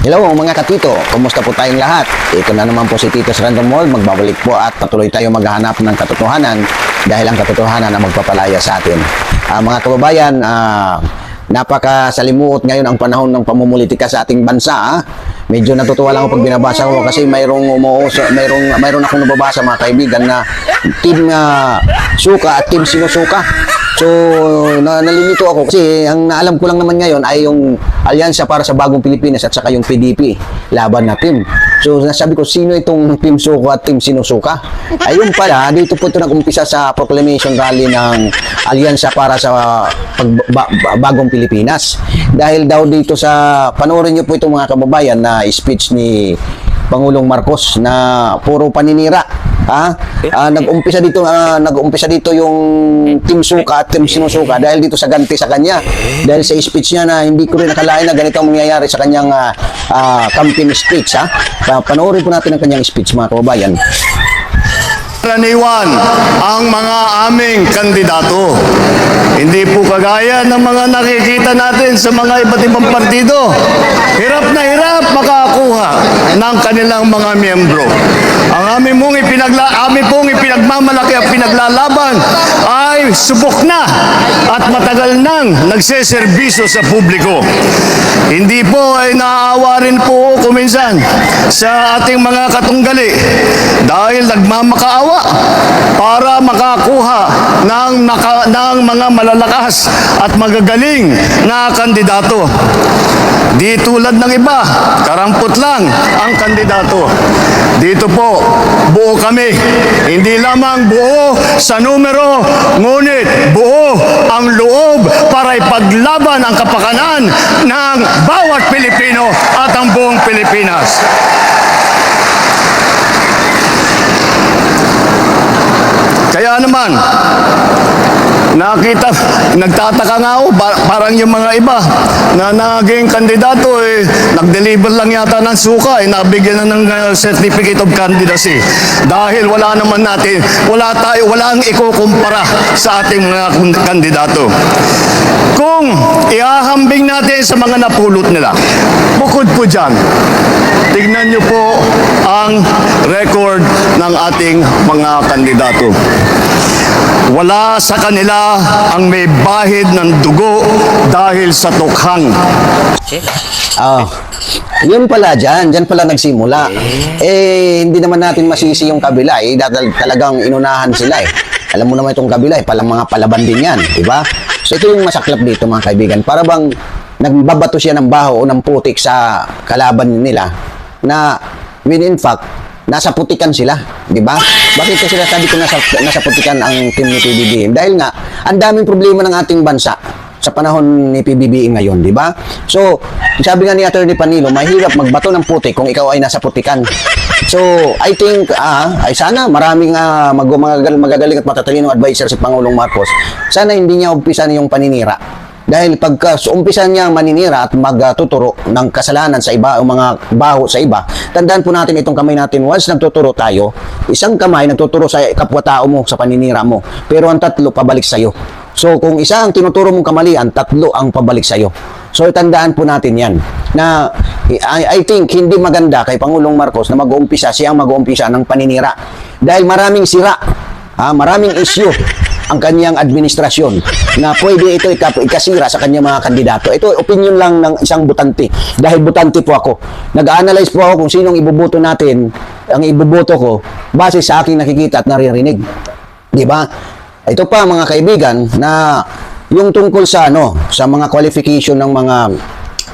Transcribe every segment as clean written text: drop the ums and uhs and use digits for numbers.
Hello mga katito, kumusta po tayong lahat? Ito na naman po si Tito's Random World, magbabalik po at patuloy tayo maghahanap ng katotohanan dahil ang katotohanan ang magpapalaya sa atin. Mga kababayan, napakasalimuot ngayon ang panahon ng pamumulitika sa ating bansa. Medyo natutuwa lang ako pag binabasa ko kasi mayroon akong nababasa mga kaibigan na team suka at team sinusuka. So, nalilito ako kasi ang naalam ko lang naman ngayon ay yung Alyansa para sa Bagong Pilipinas at saka yung PDP laban na team. So, nasabi ko, sino itong team suka at team sinusuka? Ayun pala, dito po ito nag-umpisa sa proclamation rally ng Alyansa para sa Bagong Pilipinas. Dahil daw dito sa, panoorin nyo po itong mga kababayan na speech ni Pangulong Marcos na puro paninira. Nag-umpisa dito yung team suka at team sinusuka dahil dito sa ganti sa kanya. Dahil sa speech niya na hindi ko rin nakalain na ganito ang mangyayari sa kanyang campaign speech. Panoorin po natin ang kanyang speech mga kababayan. Karaniwan ang mga aming kandidato. Hindi po kagaya ng mga nakikita natin sa mga iba't ibang partido. Hirap na hirap makakuha ng kanilang mga miyembro. Ang aming pong ipinagmamalaki at pinaglalaban ay subok na at matagal nang nagseserbisyo sa publiko. Hindi po ay naaawa rin po kuminsan sa ating mga katunggali dahil nagmamakaawa para makakuha ng mga malalakas at magagaling na kandidato. Di tulad ng iba, karampot lang ang kandidato. Dito po, buo kami. Hindi lamang buo sa numero, ngunit buo ang loob para ipaglaban ang kapakanan ng bawat Pilipino at ang buong Pilipinas. Kaya naman, nagtataka nga ako, parang yung mga iba na naging kandidato, nag-deliver lang yata ng suka, nabigyan na ng certificate of candidacy. Dahil wala ang ikukumpara sa ating mga kandidato. Kung ihahambing natin sa mga napulot nila, bukod po dyan, tignan nyo po ang record ng ating mga kandidato. Wala sa kanila ang may bahid ng dugo dahil sa tukhang. Yun pala dyan pala nagsimula. Hindi naman natin masisi yung kabila. Talagang inunahan sila . Alam mo naman itong kabila, palang mga palaban din yan, diba? So ito yung masaklap dito mga kaibigan. Para bang nagbabato siya ng baho o ng putik sa kalaban nila na in fact, nasa putikan sila, di ba? Bakit kasi sabi ko nasa putikan ang team ni PBBM? Dahil nga, ang daming problema ng ating bansa sa panahon ni PBBM ngayon, di ba? So, sabi nga ni Atty. Panilo, mahirap magbato ng putik kung ikaw ay nasa putikan. So, I think, ay sana maraming magagaling at matatalino advisor si Pangulong Marcos. Sana hindi niya umpisan yung paninira. Dahil pagka umpisan niya maninira at magtuturo ng kasalanan sa iba o mga baho sa iba, tandaan po natin itong kamay natin, once nagtuturo tayo, isang kamay nagtuturo sa kapwa-tao mo, sa paninira mo, pero ang tatlo pabalik sa'yo. So kung isa ang tinuturo mong kamalian, tatlo ang pabalik sa'yo. So tandaan po natin yan, na I think hindi maganda kay Pangulong Marcos na mag-uumpisa, siya ang mag-uumpisa ng paninira. Dahil maraming sira, maraming issue ang kanyang administrasyon na pwede ito ikasira sa kanyang mga kandidato. Ito opinion lang ng isang butante. Dahil butante po ako. Nag-analyze po ako kung sinong iboboto natin, ang iboboto ko base sa aking nakikita at naririnig. Di ba? Ito pa mga kaibigan na yung tungkol sa sa mga qualification ng mga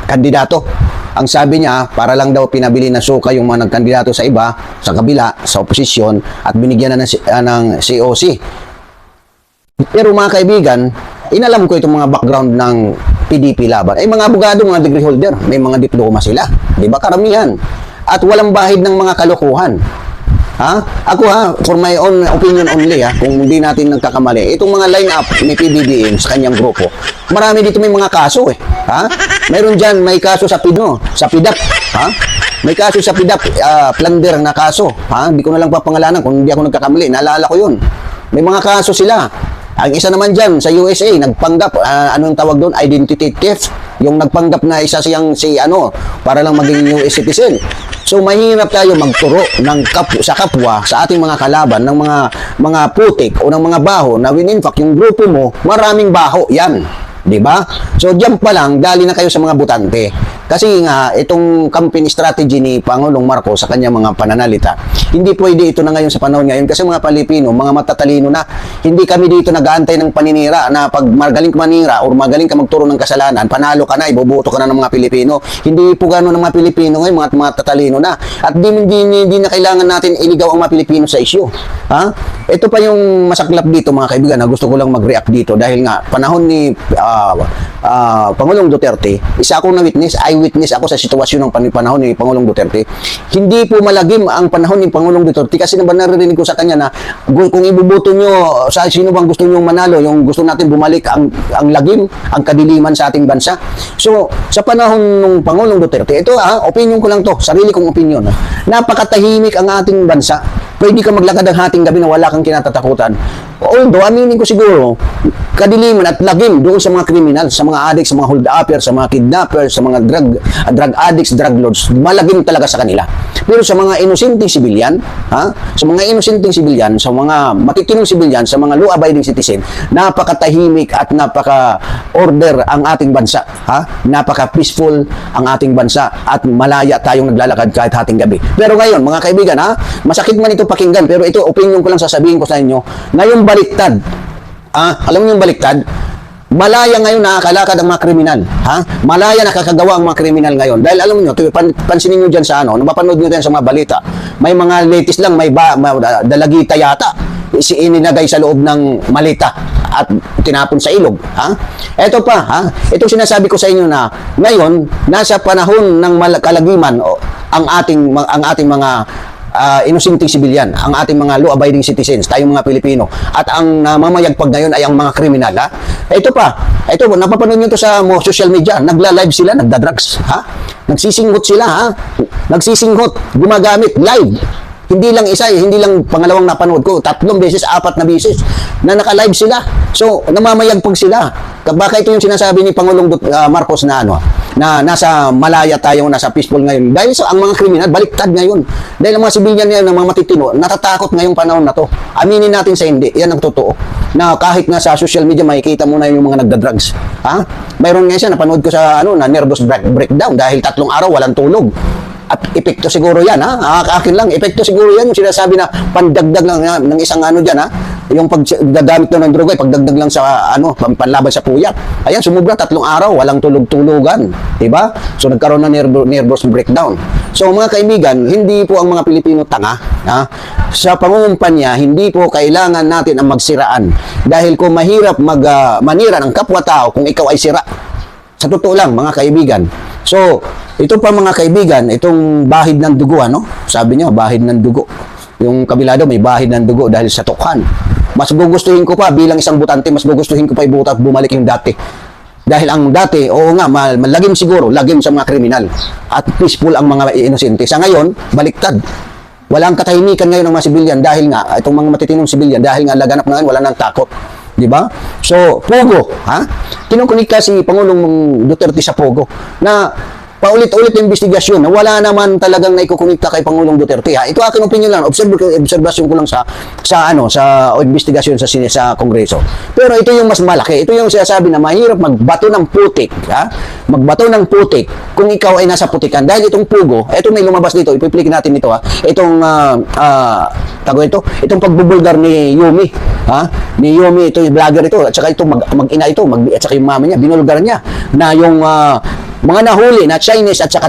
kandidato. Ang sabi niya, para lang daw pinabili na suka yung mga nagkandidato sa iba, sa kabila, sa oposisyon at binigyan na ng COC. Pero mga kaibigan, inalam ko itong mga background ng PDP laban. Mga abogado, mga degree holder, may mga diploma sila. Di ba? Karamihan. At walang bahid ng mga kalokohan. Ako for my own opinion only, kung hindi natin nagkakamali, itong mga line-up ni PBBM sa kanyang grupo, marami dito may mga kaso Mayroon dyan, may kaso sa PIDAP. May kaso sa PIDAP, plunder na kaso. Hindi ko na lang papangalanan kung hindi ako nagkakamali. Naalala ko yun. May mga kaso sila. Ang isa naman dyan, sa USA, nagpanggap, anong tawag doon? Identity theft. Yung nagpanggap na isa siyang para lang maging US citizen. So, mahirap tayo magturo sa kapwa, sa ating mga kalaban, ng mga putik o ng mga baho na in fact, yung grupo mo, maraming baho yan. Di ba? So, diyan pa lang, dali na kayo sa mga butante. Kasi nga, itong campaign strategy ni Pangulong Marcos sa kanyang mga pananalita, hindi pwede ito na ngayon sa panahon ngayon kasi mga Pilipino, mga matatalino na, hindi kami dito nag-aantay ng paninira na pag magaling ka manira o magaling ka magturo ng kasalanan, panalo ka na, iboboto ka na ng mga Pilipino. Hindi po gano'n ng mga Pilipino ngayon, mga matatalino na. At hindi na kailangan natin iligaw ang mga Pilipino sa isyu. Ha? Ito pa yung masaklap dito mga kaibigan na gusto ko lang mag-react dito dahil nga panahon ni Pangulong Duterte, isa akong na-witness, eyewitness ako sa sitwasyon ng panahon ni Pangulong Duterte. Hindi po malagim ang panahon ni Pangulong Duterte kasi naman narinig ko sa kanya na kung ibubuto nyo sa sino bang gusto nyo manalo, yung gusto natin bumalik ang lagim, ang kadiliman sa ating bansa. So, sa panahon ng Pangulong Duterte, ito opinion ko lang to, sarili kong opinion. Napakatahimik ang ating bansa. Pwede ka maglakad ang hating gabi na wala kang kinatatakutan. Although, aminin ko siguro, kadiliman at lagim doon sa mga kriminal, sa mga addicts, sa mga hold-upper, sa mga kidnapper, sa mga drug addicts, drug lords, malagim talaga sa kanila. Pero sa mga inosenteng sibilyan, sa mga inosenteng sibilyan, sa mga matitinong sibilyan, sa mga law-abiding citizen, napakatahimik at napaka-order ang ating bansa. Napaka-peaceful ang ating bansa at malaya tayong naglalakad kahit hating gabi. Pero ngayon, mga kaibigan, masakit man ito pakinggan, pero ito, opinion ko lang sasabihin ko sa inyo, ngayon baliktad. Alam niyo yung baliktad? Malaya ngayon nakakalakad ang mga kriminal. Malaya nakakagawa ang mga kriminal ngayon. Dahil alam niyo, pansinin niyo diyan sa napapanood niyo diyan sa mga balita. May mga latest lang, may dalagita yata. Ininagay sa loob ng malita at tinapon sa ilog. Ito pa, ito sinasabi ko sa inyo na ngayon nasa panahon ng kalagiman ang ating mga inosenteng sibilyan, ang ating mga law-abiding citizens, tayong mga Pilipino, at ang mamayagpag ngayon ay ang mga kriminal. Ito pa, napapanood nyo ito sa social media, nagla-live sila, nagda-drugs, nagsisinghot sila, nagsisinghot, gumagamit, live. Hindi lang isa, hindi lang pangalawang napanood ko, 3 beses, 4 na beses na naka-live sila. So, namamayagpag sila. Baka ito yung sinasabi ni Pangulong Marcos na na nasa malaya tayo, nasa peaceful ngayon. Dahil ang mga kriminal, baliktad ngayon. Dahil ang mga sibilyan ngayon, ang mga matitino, natatakot ngayong panahon na to. Aminin natin sa hindi, yan ang totoo. Na kahit nga sa social media, makikita mo na yung mga nagda-drugs. Mayroon nga siya, napanood ko sa na nervous breakdown dahil 3 araw walang tulog. At epekto siguro yan, akin lang, epekto siguro yan, yung sinasabi na pandagdag lang ng isang dyan, yung paggagamit ng droga, pagdagdag lang sa panlaban sa puyat. Ayan, sumubra 3 araw, walang tulog-tulugan, diba? So nagkaroon ng nervous breakdown. So mga kaibigan, hindi po ang mga Pilipino tanga, sa pangungumpanya, hindi po kailangan natin ang magsiraan. Dahil kung mahirap manira ng kapwa-tao kung ikaw ay sira. Sa totoo lang, mga kaibigan. So, ito pa mga kaibigan, itong bahid ng dugo, sabi niya, bahid ng dugo. Yung kabila daw, may bahid ng dugo dahil sa tukhan. Mas gugustuhin ko pa, bilang isang butante, mas gugustuhin ko pa ibutat, bumalik yung dati. Dahil ang dati, oo nga, malagim siguro, lagim sa mga kriminal. At peaceful ang mga inosente. Sa ngayon, baliktad. Walang katahimikan ngayon ng mga sibilyan dahil nga, itong mga matitinong sibilyan, dahil nga laganap na ngayon, wala nang takot. Diba? So, Pogo, kinukunik ka si Pangulong Duterte sa Pogo na paulit-ulit na investigasyon na wala naman talagang naikukunikta kay Pangulong Duterte. Ito aking opinion lang, obserbasyon ko lang sa investigasyon sa Kongreso. Pero ito yung mas malaki. Ito yung sinasabi na mahirap magbato ng putik, magbato ng putik kung ikaw ay nasa putikan. Dahil itong Pogo, ito may lumabas dito, ipiplikin natin ito, itong itong pagbubulgar ni Yumi, ni Yumi, ito yung vlogger ito, at saka ito mag-ina ito, at saka yung mama niya, binulgar niya na yung mga nahuli na Chinese at saka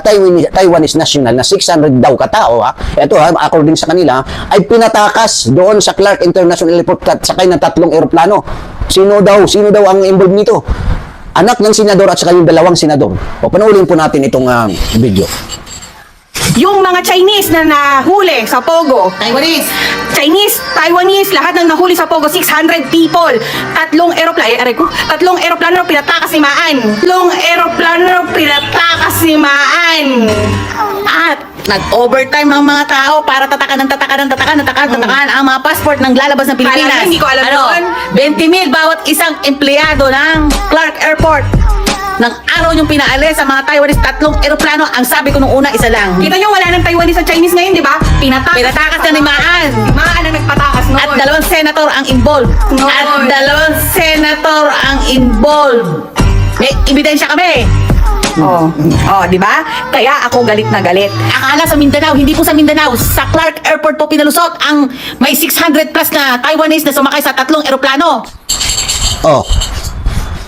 Taiwanese national na 600 daw katao, ito according sa kanila, ay pinatakas doon sa Clark International Airport at sakay ng 3 eroplano. Sino daw ang involved nito? Anak ng senador at saka yung 2 senador. Panoorin po natin itong video. Yung mga Chinese na nahuli sa Pogo, Chinese, Taiwanese, lahat ng nahuli sa Pogo, 600 people. 3 eroplano pinatakas ni Maan. 3 eroplano pinatakas ni Maan. At Nag-overtime ang mga tao para tatakan ang mga passport ng lalabas ng Pilipinas. Alam, hindi ko alam yun. 20,000 bawat isang empleyado ng Clark Airport. Nang araw yung pinaalis sa mga Taiwanese, 3 eroplano. Ang sabi ko nung una, isa lang. Kita nyo, wala ng Taiwanese sa Chinese ngayon, di ba? Pinatakas na ni Maan. Maan ang nagpatakas noon. At 2 senator ang involved. Noon. At 2 senator ang involved. May ebidensya kami. Oh, di ba? Kaya ako galit na galit. Akala sa Mindanao, hindi po sa Mindanao. Sa Clark Airport po pinalusot ang may 600 plus na Taiwanese na sumakay sa 3 eroplano. Oh.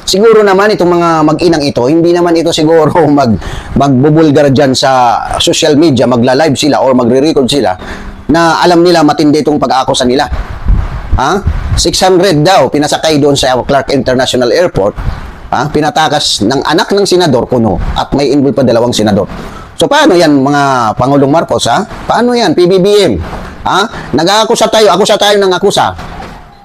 Siguro naman itong mga mag-inang ito, hindi naman ito siguro magbubulgar dyan sa social media, magla-live sila or magre-record sila na alam nila matindi itong pag-aakusa nila. Ha? 600 daw pinasakay doon sa Clark International Airport. Ha? Pinatakas ng anak ng senador kuno at may involved pa 2 senador. So paano yan mga Pangulong Marcos, ha? Paano yan PBBM? Ha? Nag-aakusa tayo ng akusa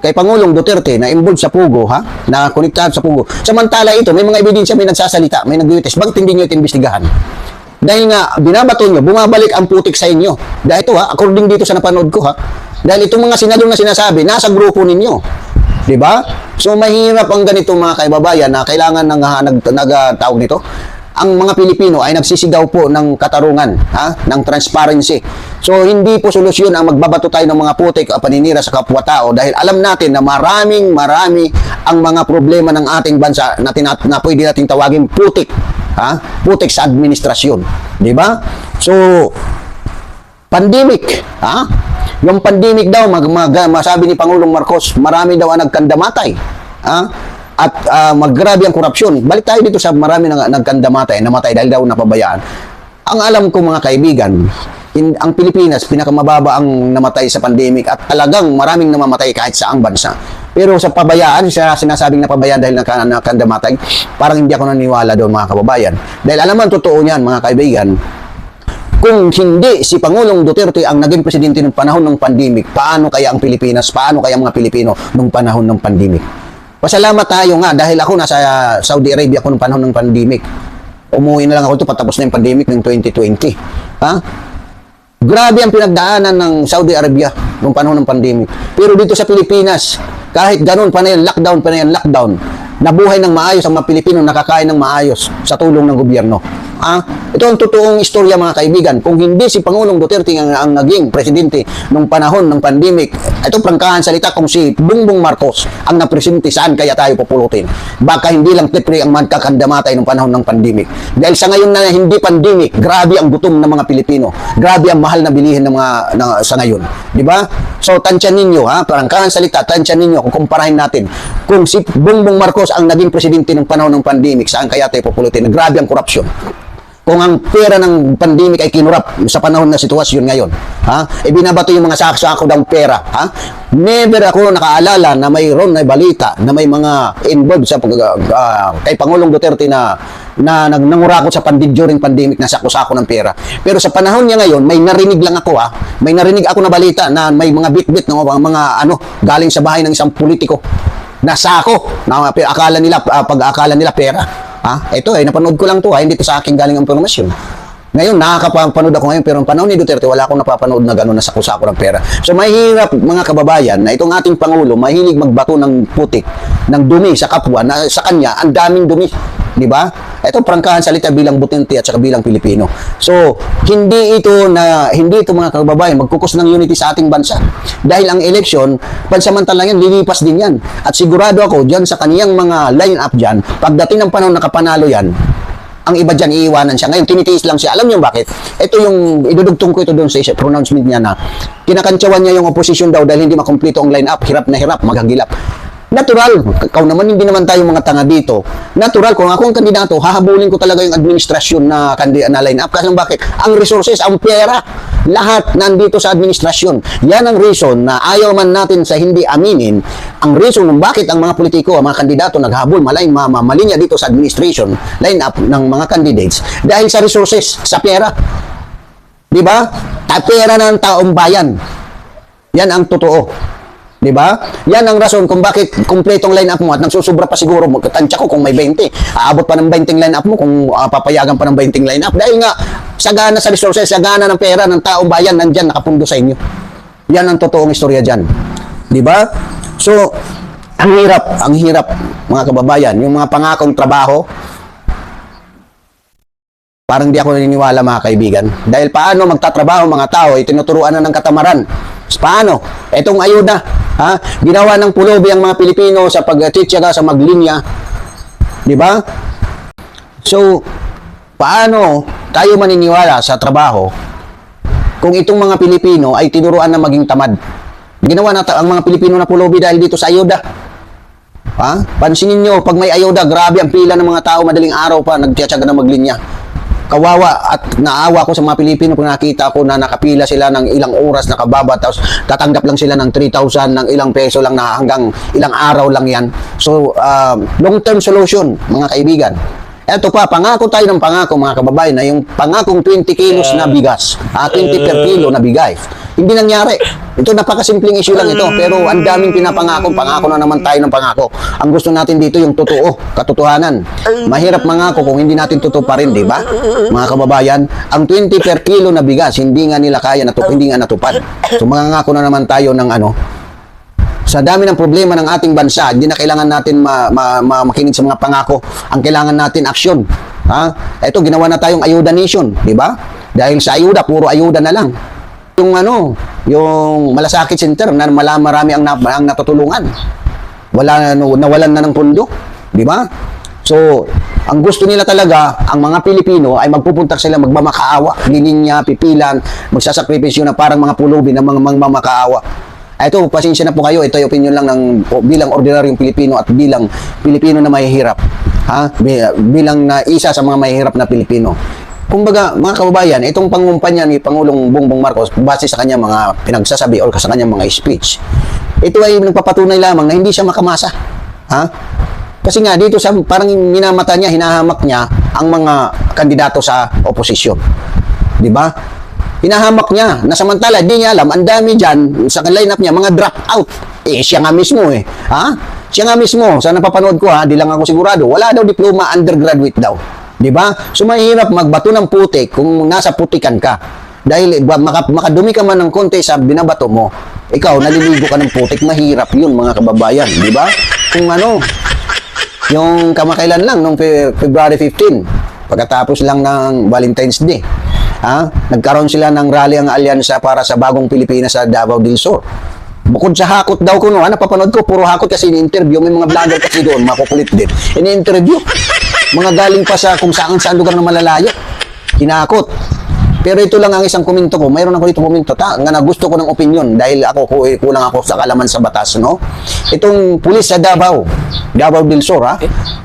kay Pangulong Duterte na involved sa Pugo, ha? Na konektado sa Pugo. Samantala ito, may mga ebidensya, may nagsasalita, may nag-witness. Bakit hindi nyo ito imbestigahan? Dahil nga, binabato nyo, bumabalik ang putik sa inyo. Dahil ito, ha? According dito sa napanood ko, ha? Dahil itong mga senador na sinasabi, nasa grupo ninyo. Di ba? So, mahirap ang ganito mga kaibabayan na kailangan tawag nito. Ang mga Pilipino ay nagsisigaw po ng katarungan, ha? Ng transparency. So, hindi po solusyon ang magbabato tayo ng mga putik o paninira sa kapwa-tao dahil alam natin na marami ang mga problema ng ating bansa na pwede nating tawagin putik, ha? Putik sa administrasyon, di ba? So, pandemic, ha? Yung pandemic daw, masabi ni Pangulong Marcos, marami daw ang nagkandamatay, ha? At maggrabe ang korupsyon. Balik tayo dito sa marami na nagkandamatay, namatay dahil daw napabayaan. Ang alam ko mga kaibigan, ang Pilipinas, pinakamababa ang namatay sa pandemic at talagang maraming namamatay kahit saang bansa. Pero sa pabayaan, sa sinasabing napabayaan dahil nakandamatay, parang hindi ako naniwala doon mga kababayan. Dahil alam mo, totoo niyan mga kaibigan, kung hindi si Pangulong Duterte ang naging presidente ng panahon ng pandemic, paano kaya ang Pilipinas, paano kaya mga Pilipino nung panahon ng pandemic? Pasalamat tayo nga dahil ako nasa Saudi Arabia ako nung panahon ng pandemic. Umuwi na lang ako ito patapos na yung pandemic ng 2020. Ha? Grabe ang pinagdaanan ng Saudi Arabia nung panahon ng pandemic. Pero dito sa Pilipinas, kahit ganun pa na yan, lockdown, nabuhay ng maayos ang mga Pilipino, nakakain ng maayos sa tulong ng gobyerno. Ito ang totoong istorya mga kaibigan. Kung hindi si Pangulong Duterte ang naging presidente nung panahon ng pandemic, ito prangkahan salita kung si Bongbong Marcos ang napresidente, saan kaya tayo pupulutin? Baka hindi lang tipre ang magkakandamatay nung panahon ng pandemic. Dahil sa ngayon na hindi pandemic, grabe ang gutom ng mga Pilipino. Grabe ang mahal na bilihin ng sa ngayon. Di ba? So, tansyan ninyo, ha? Prangkahan salita, tansyan ninyo kung kumparahin natin. Kung si Bongbong Marcos ang naging presidente ng panahon ng pandemic, saan kaya tayo pupulutin? Grabe ang korupsyon. Kung ang pera ng pandemic ay kinurap sa panahon na sitwasyon ngayon, ha? Ibinabato yung mga sako ng pera, ha? Never ako nakaalala na mayroon na balita na may mga involved sa kay Pangulong Duterte na nangurakot sa during pandemic na sako-sako ng pera. Pero sa panahon niya ngayon, may narinig lang ako, ha? May narinig ako na balita na may mga bit-bit ng mga galing sa bahay ng isang politiko na sako na akala nila pag-akala nila pera. Ito napanood ko lang to, hindi to sa akin galing ang impormasyon. Ngayon, nakakapanood ako ngayon, pero ang panahon ni Duterte, wala akong napapanood na gano'n na sako-sako ng pera. So, mahirap mga kababayan na itong ating Pangulo, mahilig magbato ng putik, ng dumi sa kapwa, na sa kanya, ang daming dumi. Di ba? Ito, prangkahan salita bilang Butente at saka bilang Pilipino. So, hindi ito mga kababayan, magkukos ng unity sa ating bansa. Dahil ang eleksyon, pansamantala yan, lilipas din yan. At sigurado ako, dyan sa kaniyang mga line-up dyan, pagdating ng panahon nakapanalo yan, ang iba dyan, iiwanan siya. Ngayon, tinitiis lang siya. Alam niyo bakit? Ito yung, idudugtong ko ito doon sa pronouncement niya na kinakantsawan niya yung opposition daw dahil hindi makumpleto ang line-up. Hirap na hirap, maghagilap. Natural. Ikaw naman, hindi naman tayo mga tanga dito. Natural. Kung ako ang kandidato, hahabulin ko talaga yung administrasyon na line-up. Kasi bakit? Ang resources, ang pera, lahat nandito sa administrasyon. Yan ang reason na ayaw man natin sa hindi aminin. Ang reason kung bakit ang mga politiko, ang mga kandidato naghabol, malinya dito sa administration, line-up ng mga candidates. Dahil sa resources, sa pera. Diba? Pera ng taong bayan. Yan ang totoo. Diba? Yan ang rason kung bakit kumpletong line-up mo at nagsusubra pa siguro, tansya ko kung may 20. Aabot pa ng 20 line-up mo kung papayagan pa ng 20 line-up. Dahil nga, Sagana sa resources, sagana ng pera ng taong bayan, nandyan, nakapundo sa inyo. Yan ang totoong istorya dyan. Di ba? So, ang hirap, mga kababayan, yung mga pangakong trabaho, parang di ako naniniwala, mga kaibigan. Dahil paano magtatrabaho mga tao, tinuturuan na ng katamaran. Paano? Etong ayuda, ginawa ng pulubi ang mga Pilipino sa pag-titsaga sa maglinya. Di ba? So, paano tayo maniniwala sa trabaho kung itong mga Pilipino ay tinuruan na maging tamad? Ginawa na ang mga Pilipino na pulubi dahil dito sa ayuda. Pansinin nyo, pag may ayuda, grabe ang pila ng mga tao, madaling araw pa, nagtiyatsaga na maglinya. Kawawa at naawa ko sa mga Pilipino kung nakita ko na nakapila sila ng ilang oras nakababa, tapos tatanggap lang sila ng 3,000, ng ilang peso lang na hanggang ilang araw lang yan. So, long-term solution, mga kaibigan. Eto pa, pangako tayo ng pangako, mga kababayan, na yung pangakong 20 kilos na bigas, 20 per kilo na bigay. Hindi nangyari. Ito, napakasimpleng issue lang ito, pero ang daming pinapangako, pangako na naman tayo ng pangako. Ang gusto natin dito yung totoo, katotohanan. Mahirap mangako kung hindi natin totoo pa rin, di ba? Mga kababayan, ang 20 per kilo na bigas, hindi nga nila kaya, hindi nga natupad. So, mangangako na naman tayo ng sa dami ng problema ng ating bansa, hindi na kailangan natin makinig sa mga pangako. Ang kailangan natin, aksyon. Ito, ginawa na tayong ayuda nation, di ba? Dahil sa ayuda, puro ayuda na lang. Yung Malasakit Center, na marami ang natutulungan. Nawalan na ng pundo, di ba? So, ang gusto nila talaga, ang mga Pilipino ay magpupunta sila, magmamakaawa, lilinya, pipilan, magsasakripisyo na parang mga pulubi na mga magmamakaawa. Ito, pasensya na po kayo. Ito ay opinion lang ng bilang ordinaryong Pilipino at bilang Pilipino na mahihirap. Bilang na isa sa mga mahihirap na Pilipino. Kumbaga, mga kababayan, itong pangumpanya ni Pangulong Bongbong Marcos, base sa kanyang mga pinagsasabi o sa kanyang mga speech, ito ay nagpapatunay lamang na hindi siya makamasa. Kasi nga, dito parang minamata niya, hinahamak niya ang mga kandidato sa oposisyon. Di ba? Hinahamak niya, na samantala, di niya alam, ang dami dyan, sa lineup niya, mga drop out. Siya nga mismo Siya nga mismo, sa napapanood ko di lang ako sigurado, wala daw diploma, undergraduate daw. Di ba? So, mahirap magbato ng putik kung nasa putikan ka. Dahil makadumi ka man ng konti sa binabato mo, ikaw, naliligo ka ng putik, mahirap yun, mga kababayan. Di ba? Kung yung kamakailan lang, noong February 15, pagkatapos lang ng Valentine's Day, nagkaroon sila ng rally ang alyansa para sa bagong Pilipinas sa Davao del Sur. Bukod sa hakot daw ko napapanood ko, puro hakot kasi ini-interview. May mga vlogger kasi doon, makukulit din. Ini-interview. Mga galing pa sa kung saan lugar na malalayo. Hinakot. Pero ito lang ang isang komento ko. Mayroon ako dito komento nga gusto ko ng opinion dahil kulang ako sa kalaman sa batas, no? Itong pulis sa Davao del Sur,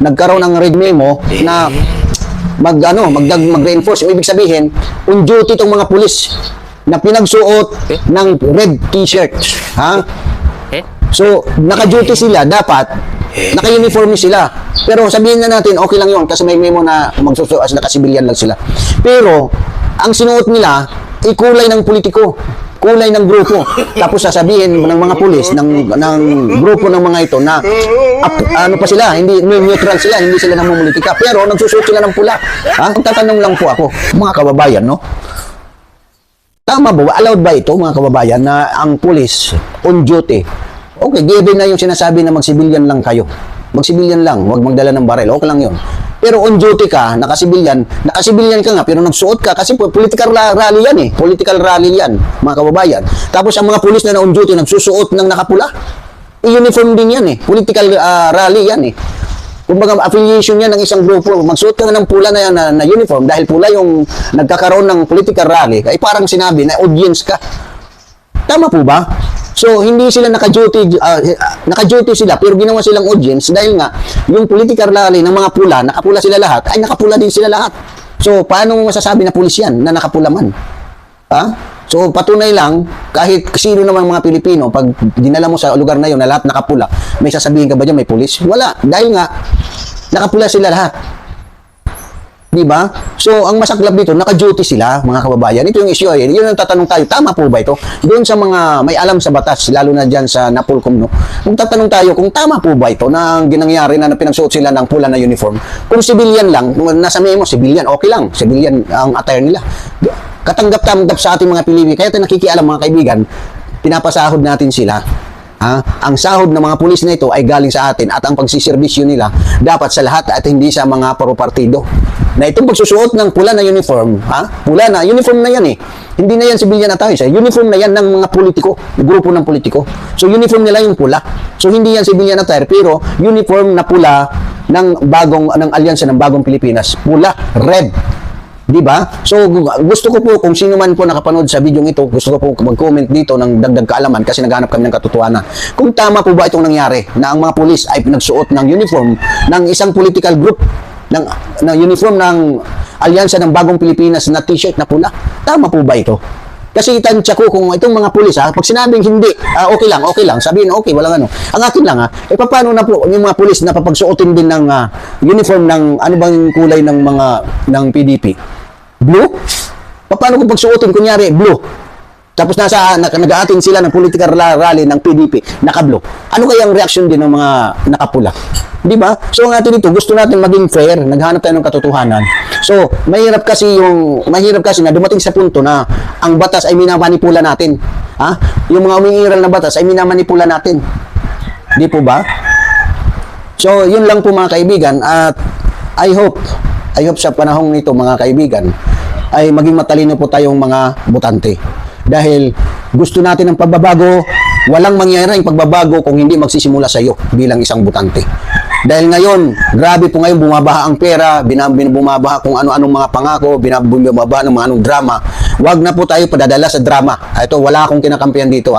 nagkaroon ng red memo na mag-reinforce. Ibig sabihin, on duty itong mga pulis na pinagsuot ng red t-shirt. So, naka-duty sila, dapat naka-uniform sila. Pero sabihin na natin, okay lang yun kasi may memo na magsusuot as naka-civilian lang sila. Pero, ang sinuot nila, kulay ng politiko, kulay ng grupo. Tapos sasabihin ng mga pulis, ng grupo ng mga ito na pa sila, hindi neutral sila, hindi sila namumulitika. Pero nagsusuot sila ng pula. Tatanong lang po ako, mga kababayan, no? Tama ba? Allowed ba ito, mga kababayan, na ang pulis on duty? Okay, given na yung sinasabi na mag-civilian lang kayo. Mag-civilian lang, huwag magdala ng baril. Okay lang yun. Pero on duty ka, naka-civilian ka nga, pero nagsuot ka kasi political rally yan Political rally yan, mga kababayan. Tapos ang mga pulis na on duty, nagsusuot ng nakapula. I-uniform din yan Political rally yan Kumbaga, affiliation yan ng isang grupo. Magsuot ka nga ng pula na uniform dahil pula yung nagkakaroon ng political rally. Ay parang sinabi na audience ka. Tama po ba? So, hindi sila naka-duty sila, pero ginawa silang audience dahil nga, yung political rally ng mga pula, nakapula sila lahat, ay nakapula din sila lahat. So, paano mo masasabi na pulis yan, na nakapula man? So, patunay lang, kahit sino naman mga Pilipino, pag dinala mo sa lugar na yun, na lahat nakapula, may sasabihin ka ba dyan, may pulis? Wala, dahil nga, nakapula sila lahat. Di ba? So, ang masaklap dito, naka-duty sila, mga kababayan. Ito yung issue. Yun ang tatanong tayo, tama po ba ito? Doon sa mga may alam sa batas, lalo na dyan sa Napolcom, no? Kung tatanong tayo, kung tama po ba ito na ginangyari na pinagsuot sila ng pula na uniform, kung civilian lang, kung nasa memo, civilian, okay lang. Civilian ang attire nila. Katanggap-tanggap sa ating mga Pilipino. Kaya tayo nakikialam, mga kaibigan, pinapasahod natin sila. Ang sahod ng mga pulis na ito ay galing sa atin at ang pagsiservisyo nila dapat sa lahat at hindi sa mga paro-partido. Na itong pagsusuot ng pula na uniform, pula na, uniform na yan eh. Hindi na yan civilian attire, uniform na yan ng mga politiko, grupo ng politiko. So uniform nila yung pula. So hindi yan civilian attire, pero uniform na pula ng alyansa ng Bagong Pilipinas, pula, red. Di ba? So, gusto ko po, kung sino man po nakapanood sa video ito, gusto ko po mag-comment dito ng dagdag kaalaman kasi naghanap kami ng katotohanan. Kung tama po ba itong nangyari na ang mga pulis ay pinagsuot ng uniform ng isang political group, ng uniform ng alyansa ng Bagong Pilipinas na t-shirt na pula. Tama po ba ito? Kasi tansya ko kung itong mga pulis, pag sinabing hindi, okay lang, sabihin okay, walang ano. Ang akin lang, paano na po yung mga pulis na papagsuotin din ng uniform ng, ano bang kulay ng PDP? Blue? Paano kung pagsuotin, kunyari, blue? Tapos nag-aatin sila ng political rally ng PDP, naka-blue. Ano kaya ang reaction din ng mga nakapula? Di ba? So, ang atin dito, gusto natin maging fair, naghanap tayo ng katotohanan. So, mahirap kasi na dumating sa punto na ang batas ay minamanipula natin. Yung mga umiiral na batas ay minamanipula natin. Di po ba? So, yun lang po mga kaibigan at I hope sa panahong nito mga kaibigan ay maging matalino po tayong mga botante. Dahil gusto natin ng pagbabago, walang mangyayari ang pagbabago kung hindi magsisimula sa iyo bilang isang botante. Dahil ngayon, grabe po ngayon bumabaha ang pera, bumabaha kung ano-anong mga pangako, bumabaha ng mga anong drama. Huwag na po tayo padadala sa drama. Ito, wala akong kinakampihan dito.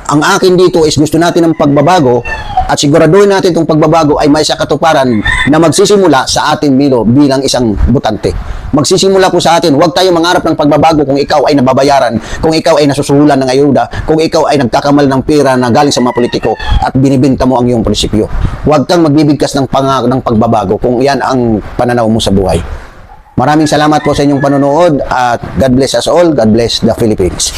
Ang akin dito is gusto natin ng pagbabago at siguraduhin natin itong pagbabago ay may sakatuparan na magsisimula sa atin bilang isang botante. Magsisimula po sa atin. Huwag tayo mangarap ng pagbabago kung ikaw ay nababayaran, kung ikaw ay nasusuhulan ng ayuda, kung ikaw ay nagkakamal ng pera na galing sa mga politiko at binibenta mo ang iyong prinsipyo. Huwag kang magbibigkas ng pagbabago kung yan ang pananaw mo sa buhay. Maraming salamat po sa inyong panonood at God bless us all. God bless the Philippines.